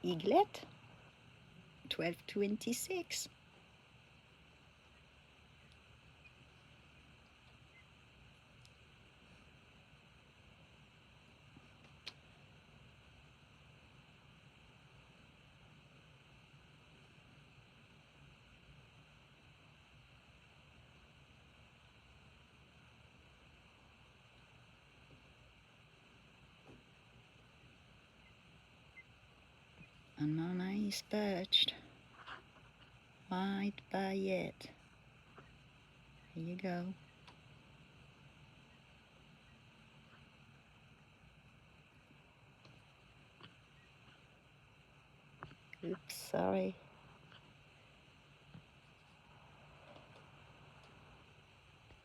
eaglet, 1226. And Mona is perched right by it. Here you go. Oops, sorry.